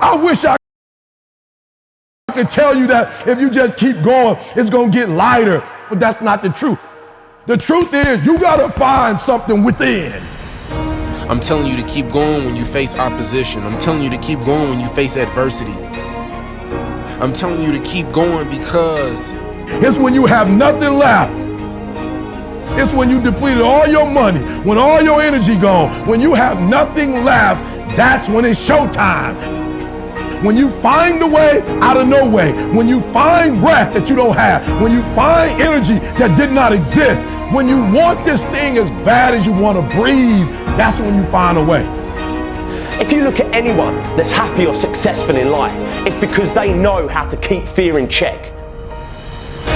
I wish I could tell you that if you just keep going, it's going to get lighter, but that's not the truth. The truth is you got to find something within. I'm telling you to keep going when you face opposition. I'm telling you to keep going when you face adversity. I'm telling you to keep going because it's when you have nothing left. It's when you depleted all your money, when all your energy gone, when you have nothing left, that's when it's showtime. When you find a way out of no way, when you find breath that you don't have, when you find energy that did not exist, when you want this thing as bad as you want to breathe, that's when you find a way. If you look at anyone that's happy or successful in life, it's because they know how to keep fear in check.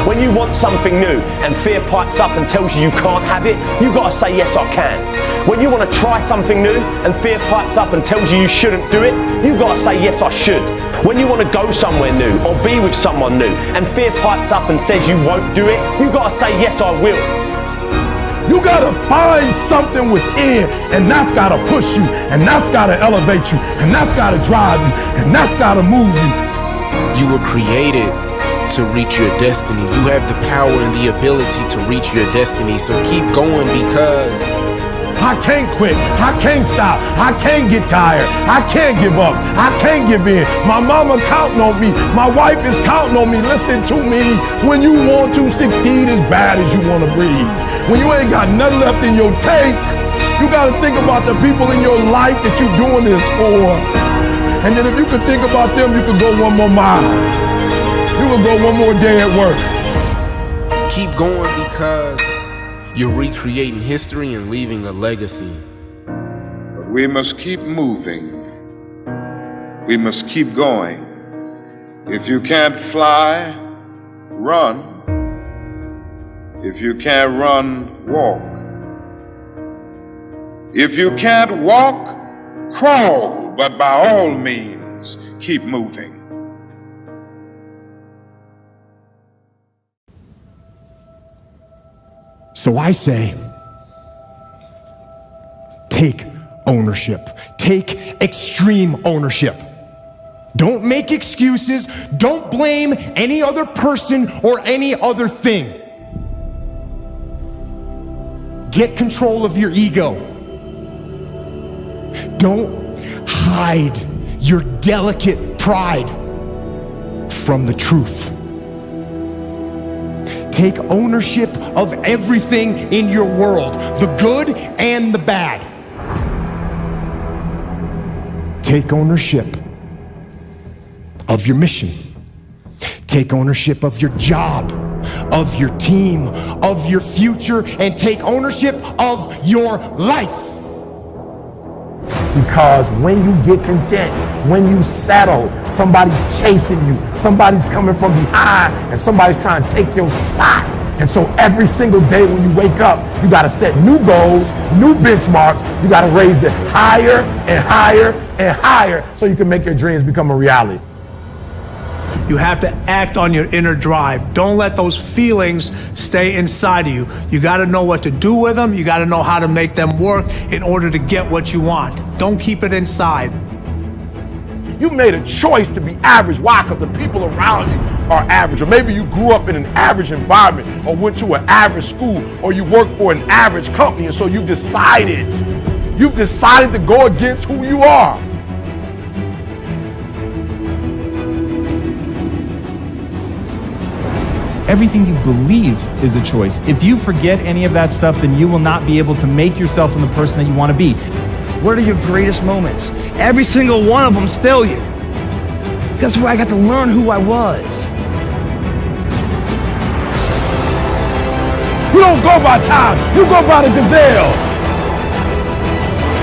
When you want something new and fear pipes up and tells you you can't have it, you've got to say, yes, I can. When you want to try something new and fear pipes up and tells you you shouldn't do it, you've got to say, yes, I should. When you want to go somewhere new or be with someone new and fear pipes up and says you won't do it, you've got to say, yes, I will. You gotta find something within, and that's gotta push you, and that's gotta elevate you, and that's gotta drive you, and that's gotta move you. you were created to reach your destiny. You have the power and the ability to reach your destiny. So keep going, because I can't quit. I can't stop. I can't get tired. I can't give up. I can't give in. My mama counting on me. My wife is counting on me. Listen to me. When you want to succeed as bad as you want to breathe, when you ain't got nothing left in your tank, you got to think about the people in your life that you're doing this for. And then if you could think about them, you could go one more mile. You could go one more day at work. Keep going, because you're recreating history and leaving a legacy. But we must keep moving. We must keep going. If you can't fly, run. If you can't run, walk. If you can't walk, crawl. But by all means, keep moving. So I say, take ownership. Take extreme ownership. Don't make excuses. Don't blame any other person or any other thing. Get control of your ego. Don't hide your delicate pride from the truth. Take ownership of everything in your world, the good and the bad. Take ownership of your mission. Take ownership of your job, of your team, of your future, and take ownership of your life. Because when you get content, when you settle, somebody's chasing you, somebody's coming from behind, and somebody's trying to take your spot. And so every single day when you wake up, you got to set new goals, new benchmarks. You got to raise it higher and higher and higher so you can make your dreams become a reality. You have to act on your inner drive. Don't let those feelings stay inside of you. You got to know what to do with them. You got to know how to make them work in order to get what you want. Don't keep it inside. You made a choice to be average. Why? Because the people around you are average. Or maybe you grew up in an average environment, or went to an average school, or you work for an average company, and so you've decided to go against who you are. Everything you believe is a choice. If you forget any of that stuff, then you will not be able to make yourself into the person that you want to be. What are your greatest moments? Every single one of them's failure. That's where I got to learn who I was. You don't go by time, you go by the gazelle.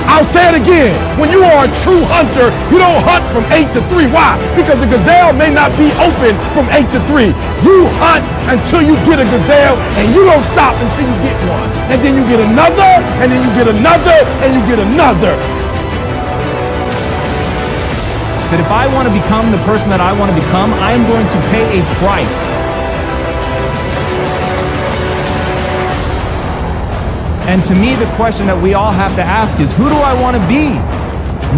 I'll say it again. When you are a true hunter, you don't hunt from 8 to 3. Why? Because the gazelle may not be open from 8 to 3. You hunt until you get a gazelle, and you don't stop until you get one. And then you get another, and then you get another, and you get another. That if I want to become the person that I want to become, I am going to pay a price. And to me, the question that we all have to ask is, who do I want to be?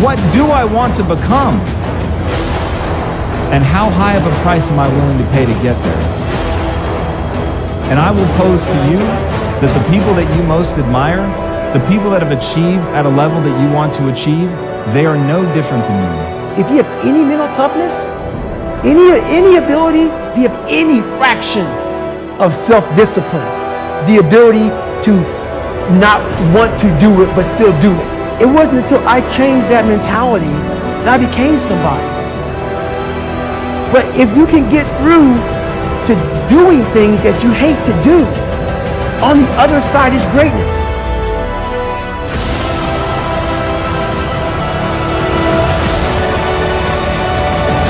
What do I want to become? And how high of a price am I willing to pay to get there? And I will pose to you that the people that you most admire, the people that have achieved at a level that you want to achieve, they are no different than you. If you have any mental toughness, any ability, if you have any fraction of self-discipline, the ability to not want to do it but still do it. It wasn't until I changed that mentality that I became somebody. But if you can get through to doing things that you hate to do, on the other side is greatness.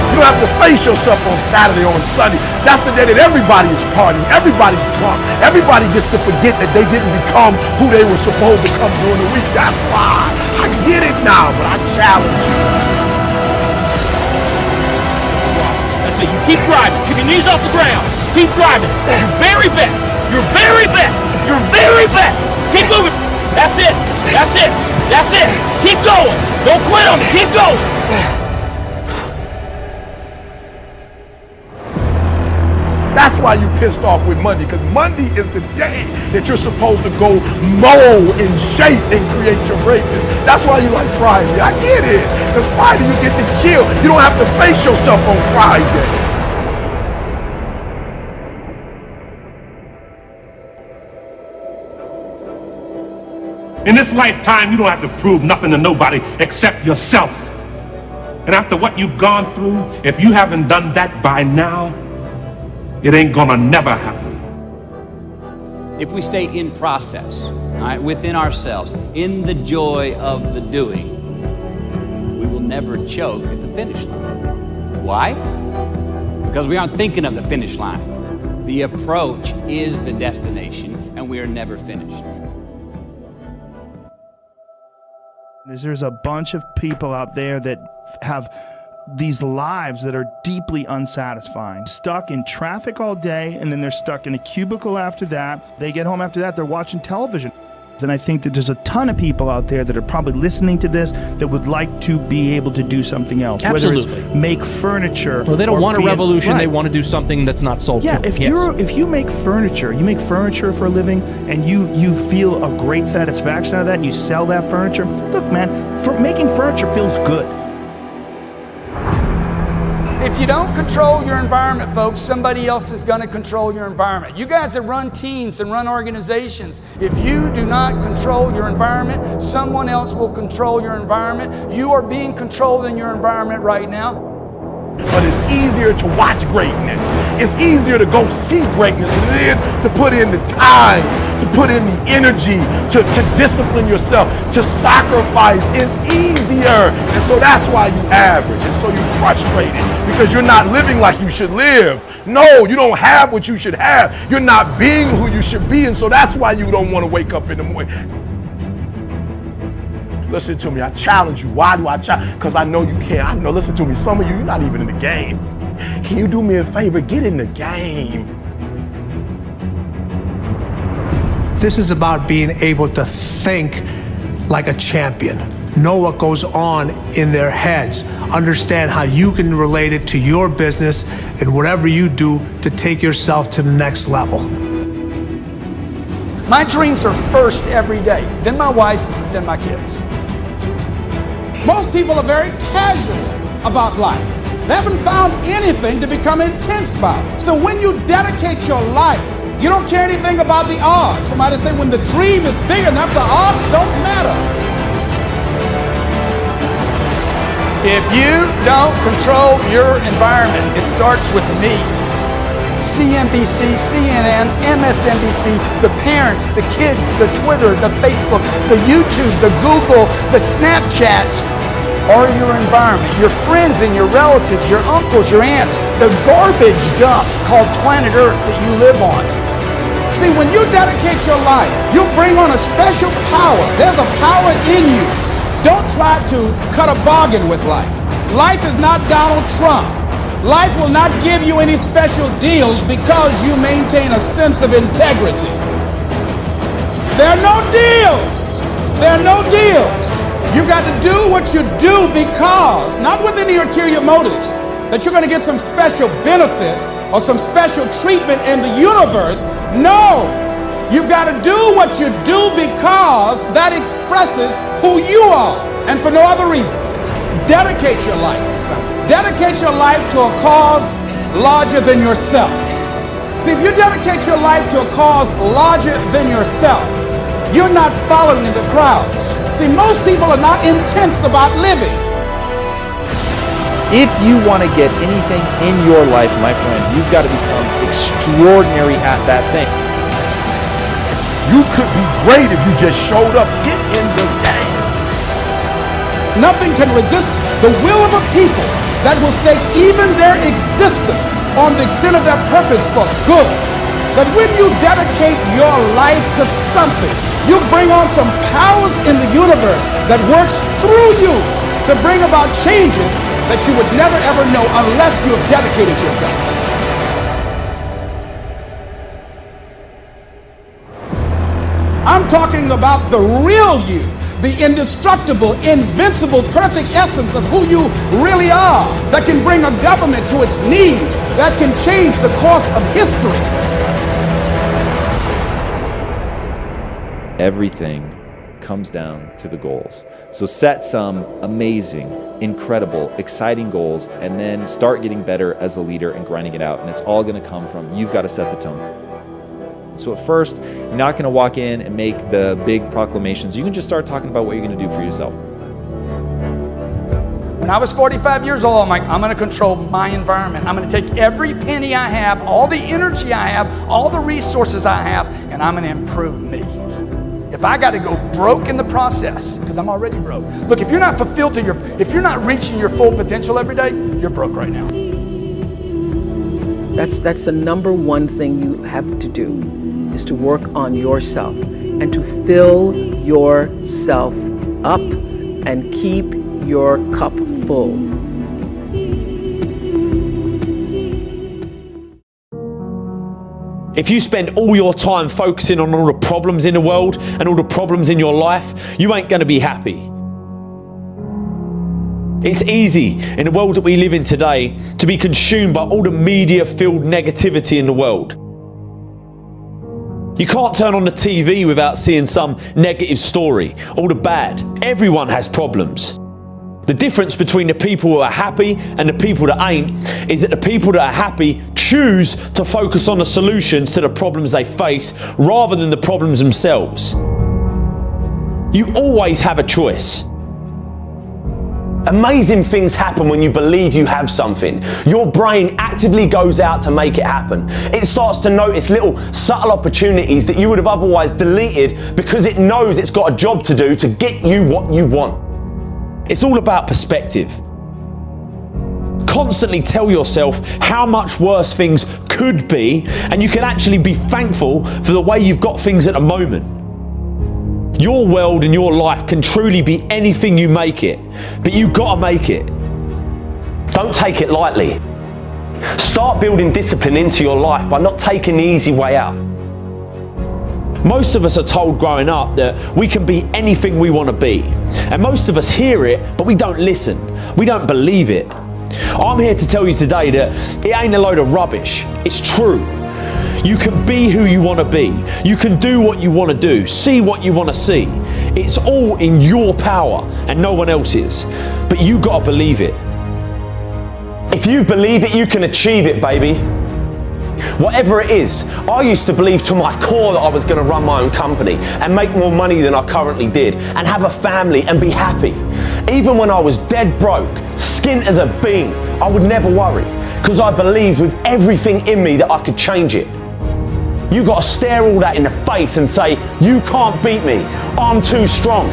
You don't have to face yourself on Saturday or on Sunday. That's the day that everybody is partying, everybody's drunk, everybody gets to forget that they didn't become who they were supposed to become during the week. That's why. I get it now, but I challenge you. That's it. You keep driving. Keep your knees off the ground. Keep driving. Your very best. Your very best. Your very best. Keep moving. That's it. That's it. That's it. Keep going. Don't quit on me. Keep going. That's why you pissed off with Monday, because Monday is the day that you're supposed to go mold and shape and create your greatness. That's why you like Friday. I get it, because Friday you get to chill. You don't have to face yourself on Friday. In this lifetime, you don't have to prove nothing to nobody except yourself. And after what you've gone through, if you haven't done that by now, it ain't gonna never happen. If we stay in process, all right, within ourselves, in the joy of the doing, we will never choke at the finish line. Why? Because we aren't thinking of the finish line. The approach is the destination, and we are never finished. There's a bunch of people out there that have these lives that are deeply unsatisfying, stuck in traffic all day, and then they're stuck in a cubicle after that. They get home after that, they're watching television. And I think that there's a ton of people out there that are probably listening to this that would like to be able to do something else. Absolutely. Whether it's make furniture. Well, they don't want a revolution. Right. They want to do something that's not soul Yeah, killing. if you make furniture for a living, and you feel a great satisfaction out of that, and you sell that furniture. Look, man, making furniture feels good. If you don't control your environment, folks, somebody else is going to control your environment. You guys that run teams and run organizations, if you do not control your environment, someone else will control your environment. You are being controlled in your environment right now. But it's easier to watch greatness. It's easier to go see greatness than it is to put in the time, to put in the energy, to discipline yourself, to sacrifice. It's easier. And so that's why you average. And so you're frustrated because you're not living like you should live. No, you don't have what you should have. You're not being who you should be. And so that's why you don't want to wake up in the morning. Listen to me, I challenge you. Why do I challenge? Because I know you can. I know, listen to me, some of you, you're not even in the game. Can you do me a favor? Get in the game. This is about being able to think like a champion. Know what goes on in their heads. Understand how you can relate it to your business and whatever you do to take yourself to the next level. My dreams are first every day, then my wife, then my kids. Most people are very casual about life. They haven't found anything to become intense about. So when you dedicate your life, you don't care anything about the odds. Somebody say when the dream is big enough, the odds don't matter. If you don't control your environment, it starts with me. CNBC, CNN, MSNBC, the parents, the kids, the Twitter, the Facebook, the YouTube, the Google, the Snapchats are your environment. Your friends and your relatives, your uncles, your aunts, the garbage dump called planet Earth that you live on. See, when you dedicate your life, you bring on a special power. There's a power in you. Don't try to cut a bargain with life. Life is not Donald Trump. Life will not give you any special deals because you maintain a sense of integrity. There are no deals. There are no deals. You got to do what you do because, not with any ulterior motives, that you're going to get some special benefit or some special treatment in the universe. No, you've got to do what you do because that expresses who you are, and for no other reason. Dedicate your life to something. Dedicate your life to a cause larger than yourself. See, if you dedicate your life to a cause larger than yourself, you're not following in the crowd. See, most people are not intense about living. If you want to get anything in your life, my friend, you've got to become extraordinary at that thing. You could be great if you just showed up. Get in the game. Nothing can resist the will of a people that will stake even their existence on the extent of their purpose for good. That when you dedicate your life to something, you bring on some powers in the universe that works through you to bring about changes that you would never ever know unless you have dedicated yourself. I'm talking about the real you, the indestructible, invincible, perfect essence of who you really are, that can bring a government to its knees, that can change the course of history. Everything comes down to the goals. So set some amazing, incredible, exciting goals, and then start getting better as a leader and grinding it out. And it's all going to come from you've got to set the tone. So at first, you're not going to walk in and make the big proclamations. You can just start talking about what you're going to do for yourself. When I was 45 years old, I'm like, I'm going to control my environment. I'm going to take every penny I have, all the energy I have, all the resources I have, and I'm going to improve me. If I got to go broke in the process, because I'm already broke. Look, if you're not fulfilled if you're not reaching your full potential every day, you're broke right now. That's the number one thing you have to do, is to work on yourself and to fill yourself up and keep your cup full. If you spend all your time focusing on all the problems in the world and all the problems in your life, you ain't going to be happy. It's easy in the world that we live in today to be consumed by all the media-filled negativity in the world. You can't turn on the TV without seeing some negative story, all the bad. Everyone has problems. The difference between the people who are happy and the people that ain't is that the people that are happy choose to focus on the solutions to the problems they face rather than the problems themselves. You always have a choice. Amazing things happen when you believe you have something. Your brain actively goes out to make it happen. It starts to notice little subtle opportunities that you would have otherwise deleted because it knows it's got a job to do to get you what you want. It's all about perspective. Constantly tell yourself how much worse things could be, and you can actually be thankful for the way you've got things at the moment. Your world and your life can truly be anything you make it, but you've got to make it. Don't take it lightly. Start building discipline into your life by not taking the easy way out. Most of us are told growing up that we can be anything we want to be. And most of us hear it, but we don't listen. We don't believe it. I'm here to tell you today that it ain't a load of rubbish. It's true. You can be who you want to be. You can do what you want to do. See what you want to see. It's all in your power and no one else's. But you got to believe it. If you believe it, you can achieve it, baby. Whatever it is, I used to believe to my core that I was going to run my own company and make more money than I currently did and have a family and be happy. Even when I was dead broke, skint as a bean, I would never worry because I believed with everything in me that I could change it. You got to stare all that in the face and say, you can't beat me, I'm too strong.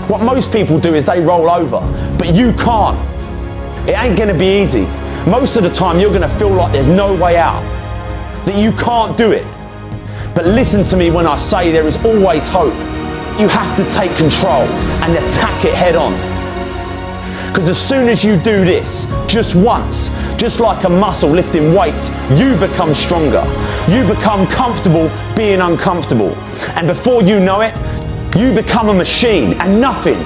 What most people do is they roll over, but you can't. It ain't going to be easy. Most of the time you're going to feel like there's no way out, that you can't do it. But listen to me when I say there is always hope. You have to take control and attack it head on. Because as soon as you do this, just once, just like a muscle lifting weights, you become stronger. You become comfortable being uncomfortable. And before you know it, You become a machine, and nothing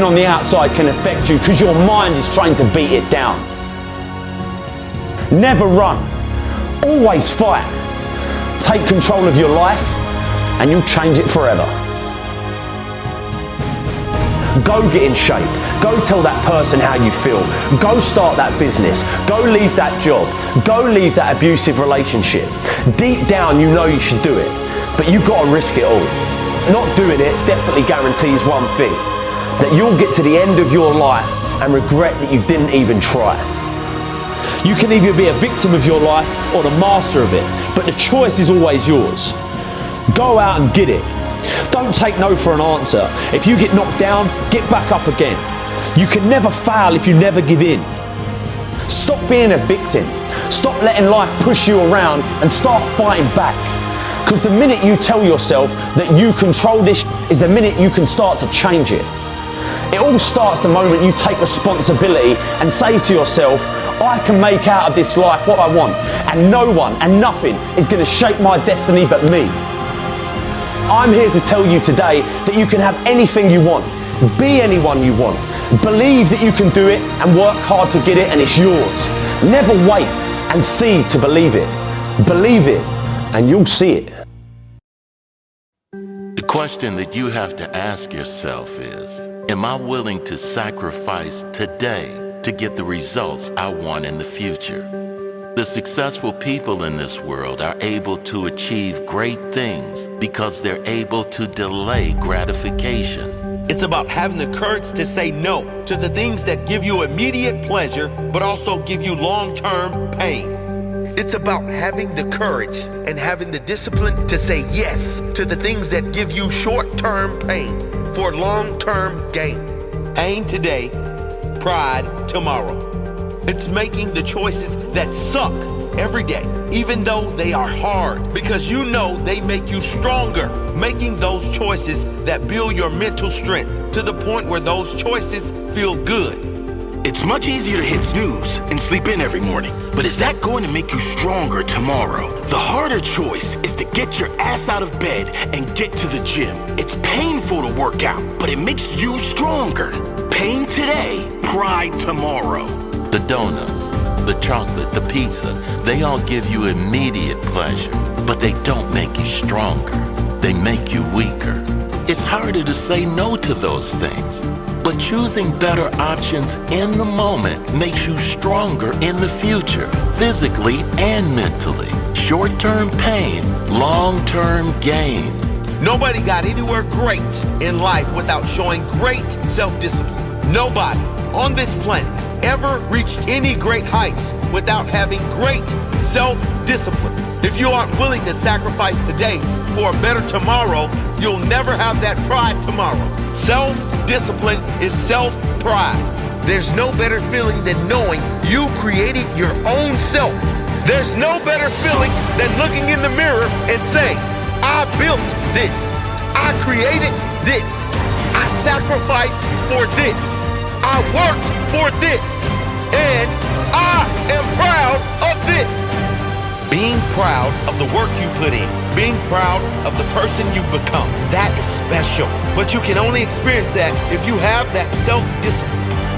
on the outside can affect you because your mind is trained to beat it down. Never run, always fight. Take control of your life and you'll change it forever. Go get in shape. Go tell that person how you feel. Go start that business. Go leave that job. Go leave that abusive relationship. Deep down you know you should do it, but you've got to risk it all. Not doing it definitely guarantees one thing, that you'll get to the end of your life and regret that you didn't even try. You can either be a victim of your life or the master of it, but the choice is always yours. Go out and get it. Don't take no for an answer. If you get knocked down, get back up again. You can never fail if you never give in. Stop being a victim. Stop letting life push you around and start fighting back. Because the minute you tell yourself that you control this is the minute you can start to change it. It all starts the moment you take responsibility and say to yourself, I can make out of this life what I want, and no one and nothing is going to shape my destiny but me. I'm here to tell you today that you can have anything you want, be anyone you want, believe that you can do it and work hard to get it, and it's yours. Never wait and see to believe it. Believe it and you'll see it. The question that you have to ask yourself is, am I willing to sacrifice today to get the results I want in the future? The successful people in this world are able to achieve great things because they're able to delay gratification. It's about having the courage to say no to the things that give you immediate pleasure, but also give you long-term pain. It's about having the courage and having the discipline to say yes to the things that give you short-term pain for long-term gain. Pain today, pride tomorrow. It's making the choices that suck every day, even though they are hard, because you know they make you stronger. Making those choices that build your mental strength to the point where those choices feel good. It's much easier to hit snooze and sleep in every morning, but is that going to make you stronger tomorrow? The harder choice is to get your ass out of bed and get to the gym. It's painful to work out, but it makes you stronger. Pain today, pride tomorrow. The donuts, the chocolate, the pizza, they all give you immediate pleasure, but they don't make you stronger. They make you weaker. It's harder to say no to those things, but choosing better options in the moment makes you stronger in the future, physically and mentally. Short-term pain, long-term gain. Nobody got anywhere great in life without showing great self-discipline. Nobody on this planet ever reached any great heights without having great self-discipline. If you aren't willing to sacrifice today for a better tomorrow, you'll never have that pride tomorrow. Self-discipline is self-pride. There's no better feeling than knowing you created your own self. There's no better feeling than looking in the mirror and saying, I built this. I created this. I sacrificed for this. I worked for this. And I am proud of this. Being proud of the work you put in, being proud of the person you've become, that is special. But you can only experience that if you have that self-discipline.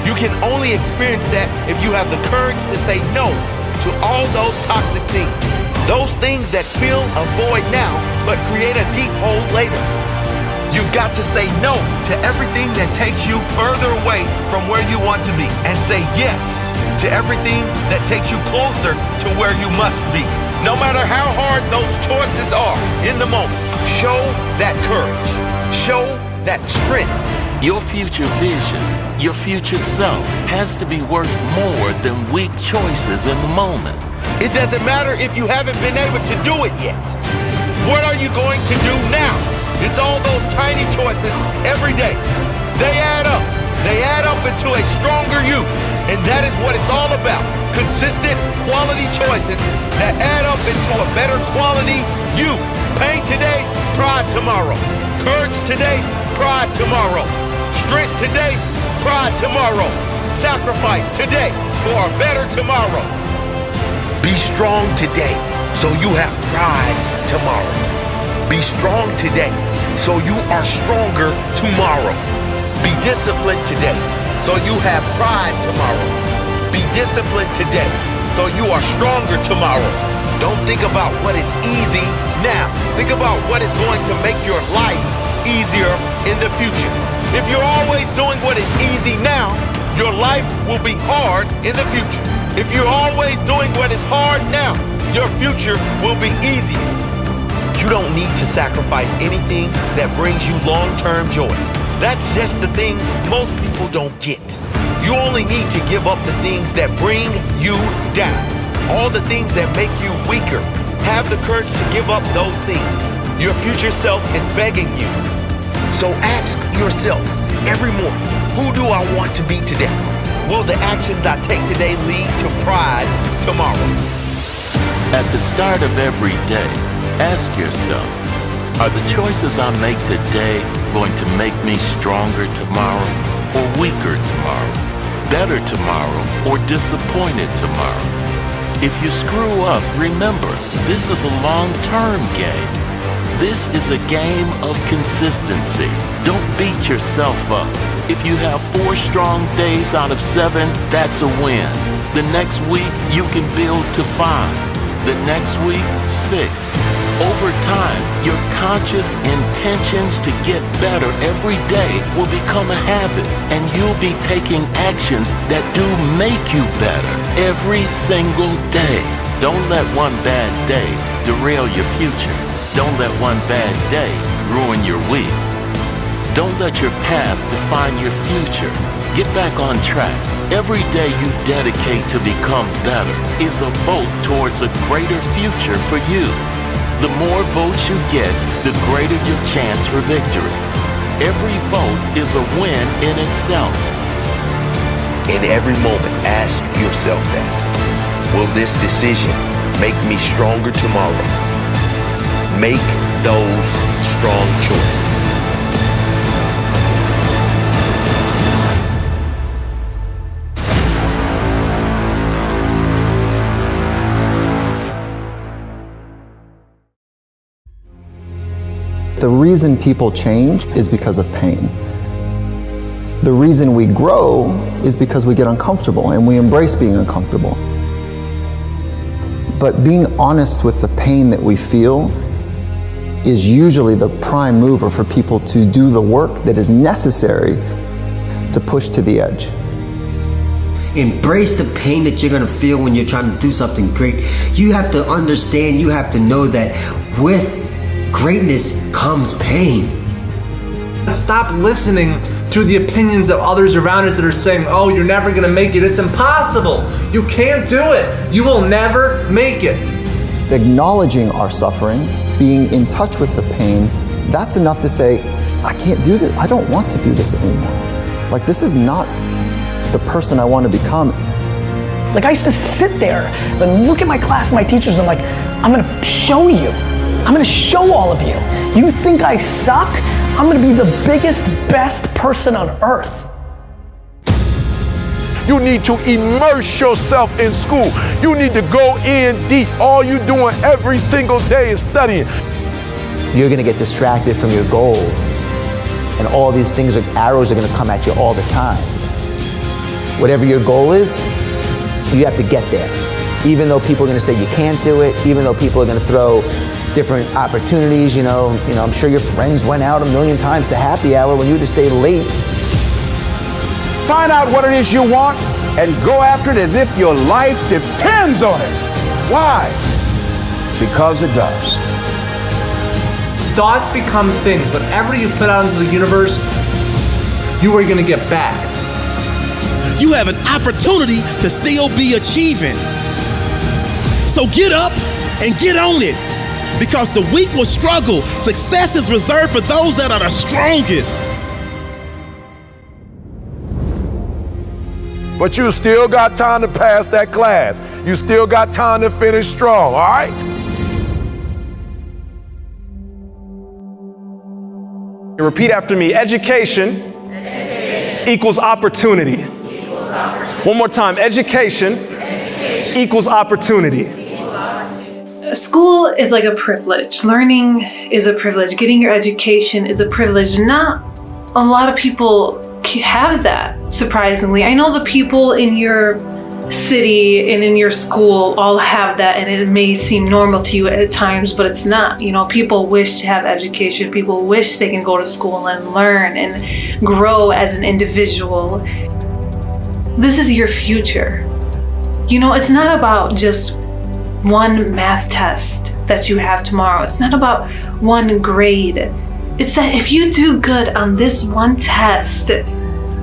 You can only experience that if you have the courage to say no to all those toxic things. Those things that fill a void now, but create a deep hole later. You've got to say no to everything that takes you further away from where you want to be, and say yes to everything that takes you closer to where you must be. No matter how hard those choices are in the moment, show that courage, show that strength. Your future vision, your future self has to be worth more than weak choices in the moment. It doesn't matter if you haven't been able to do it yet. What are you going to do now? It's all those tiny choices every day. They add up. They add up into a stronger you. And that is what it's all about. Consistent quality choices that add up into a better quality you. Pain today, pride tomorrow. Courage today, pride tomorrow. Strength today, pride tomorrow. Sacrifice today for a better tomorrow. Be strong today so you have pride tomorrow. Be strong today so you are stronger tomorrow. Be disciplined today, so you have pride tomorrow. Be disciplined today, so you are stronger tomorrow. Don't think about what is easy now. Think about what is going to make your life easier in the future. If you're always doing what is easy now, your life will be hard in the future. If you're always doing what is hard now, your future will be easy. You don't need to sacrifice anything that brings you long-term joy. That's just the thing most people don't get. You only need to give up the things that bring you down. All the things that make you weaker. Have the courage to give up those things. Your future self is begging you. So ask yourself every morning, who do I want to be today? Will the actions I take today lead to pride tomorrow? At the start of every day, ask yourself, are the choices I make today going to make me stronger tomorrow or weaker tomorrow, better tomorrow or disappointed tomorrow? If you screw up, remember, this is a long-term game. This is a game of consistency. Don't beat yourself up. If you have 4 strong days out of 7, that's a win. The next week, you can build to 5. The next week, 6. Over time, your conscious intentions to get better every day will become a habit, and you'll be taking actions that do make you better every single day. Don't let one bad day derail your future. Don't let one bad day ruin your week. Don't let your past define your future. Get back on track. Every day you dedicate to become better is a vote towards a greater future for you. The more votes you get, the greater your chance for victory. Every vote is a win in itself. In every moment, ask yourself that. Will this decision make me stronger tomorrow? Make those strong choices. The reason people change is because of pain. The reason we grow is because we get uncomfortable and we embrace being uncomfortable. But being honest with the pain that we feel is usually the prime mover for people to do the work that is necessary to push to the edge. Embrace the pain that you're going to feel when you're trying to do something great. You have to understand, you have to know that with greatness comes pain. Stop listening to the opinions of others around us that are saying, oh, you're never going to make it. It's impossible. You can't do it. You will never make it. Acknowledging our suffering, being in touch with the pain, that's enough to say, I can't do this. I don't want to do this anymore. Like, this is not the person I want to become. Like, I used to sit there and look at my class and my teachers and I'm like, I'm going to show you. I'm going to show all of you. You think I suck? I'm going to be the biggest, best person on earth. You need to immerse yourself in school. You need to go in deep. All you doing every single day is studying. You're going to get distracted from your goals. And all these things, arrows are going to come at you all the time. Whatever your goal is, you have to get there. Even though people are going to say you can't do it, even though people are going to throw different opportunities, you know, I'm sure your friends went out 1,000,000 times to happy hour when you just stayed late. Find out what it is you want and go after it as if your life depends on it. Why? Because it does. Thoughts become things. Whatever you put out into the universe, you are going to get back. You have an opportunity to still be achieving. So get up and get on it. Because the weak will struggle. Success is reserved for those that are the strongest. But you still got time to pass that class. You still got time to finish strong, all right? Repeat after me. Education, equals opportunity. One more time. Education, equals opportunity. School is like a privilege. Learning is a privilege. Getting your education is a privilege. Not a lot of people have that, surprisingly. I know the people in your city and in your school all have that, and it may seem normal to you at times, but it's not. You know, people wish to have education. People wish they can go to school and learn and grow as an individual. This is your future. You know, it's not about just one math test that you have tomorrow. It's not about one grade. It's that if you do good on this one test,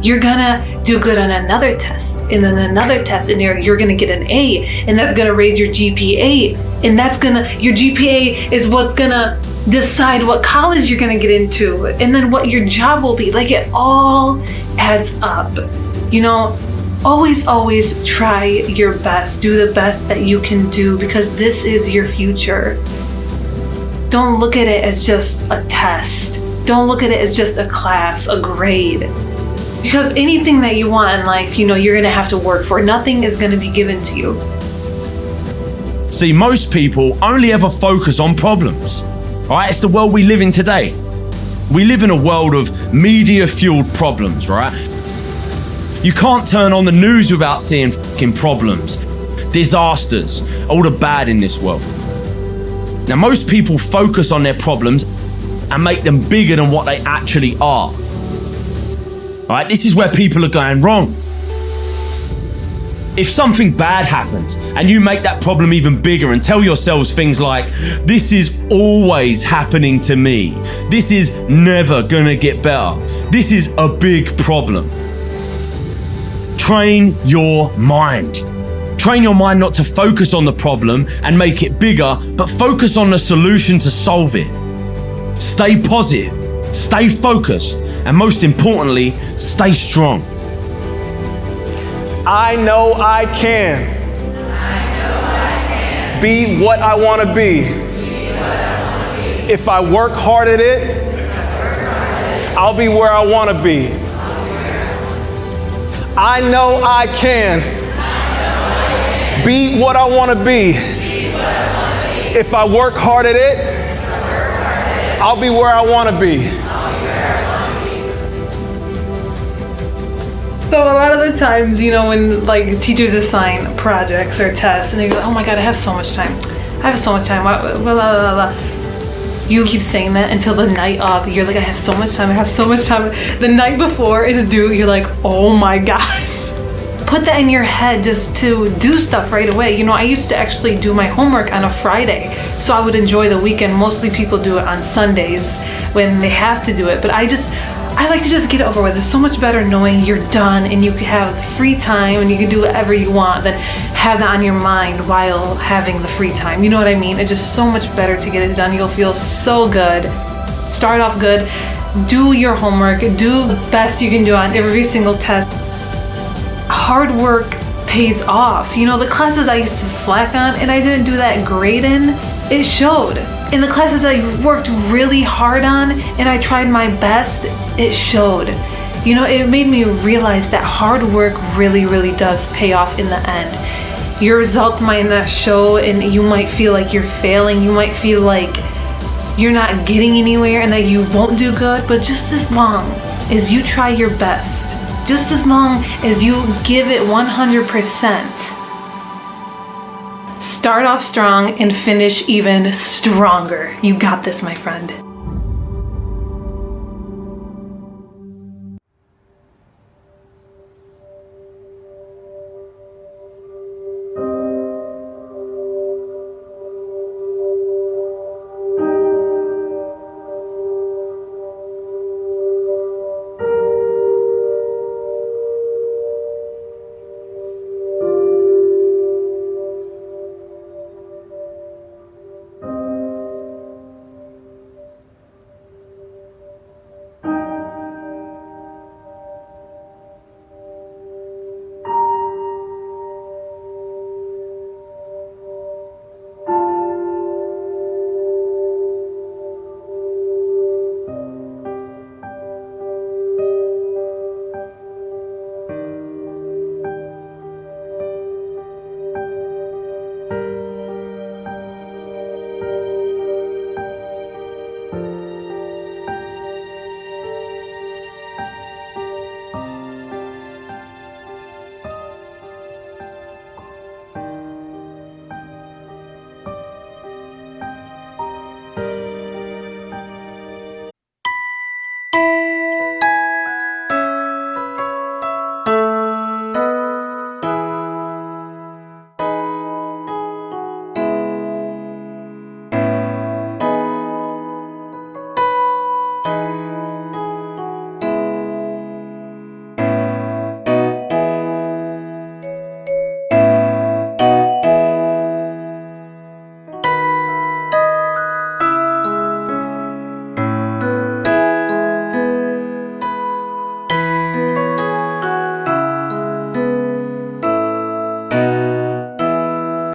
you're gonna do good on another test, and then another test, and you're gonna get an A, and that's gonna raise your GPA, and your GPA is what's gonna decide what college you're gonna get into, and then what your job will be. Like, it all adds up. You know, always try your best. Do the best that you can do, because this is your future. Don't look at it as just a test. Don't look at it as just a class, a grade. Because anything that you want in life, you know, you're gonna have to work for. Nothing is gonna be given to you. See, most people only ever focus on problems. All right, it's the world we live in today. We live in a world of media-fueled problems, right? You can't turn on the news without seeing fucking problems, disasters, all the bad in this world. Now, most people focus on their problems and make them bigger than what they actually are. All right, this is where people are going wrong. If something bad happens and you make that problem even bigger and tell yourselves things like, this is always happening to me, this is never gonna get better, this is a big problem. Train your mind. Train your mind not to focus on the problem and make it bigger, but focus on the solution to solve it. Stay positive, stay focused, and most importantly, stay strong. I know I can. Be what I want to be. If I work hard at it, I'll be where I want to be. I know I can. Be what I want to be. If I work hard at it, I'll be where I want to be. So a lot of the times, you know, when like teachers assign projects or tests and they go, oh my God, I have so much time. I have so much time. Blah, blah, blah, blah. You keep saying that until the night of. You're like, I have so much time. I have so much time. The night before it's due, you're like, oh my gosh. Put that in your head just to do stuff right away. You know, I used to actually do my homework on a Friday, so I would enjoy the weekend. Mostly people do it on Sundays when they have to do it, but I like to just get it over with. It's so much better knowing you're done and you can have free time and you can do whatever you want than have that on your mind while having the free time. You know what I mean? It's just so much better to get it done. You'll feel so good. Start off good. Do your homework. Do the best you can do on every single test. Hard work pays off. You know, the classes I used to slack on and I didn't do that great in, it showed. In the classes I worked really hard on and I tried my best, it showed. You know, it made me realize that hard work really, really does pay off in the end. Your result might not show and you might feel like you're failing. You might feel like you're not getting anywhere and that you won't do good, but just as long as you try your best, just as long as you give it 100%, start off strong and finish even stronger. You got this, my friend.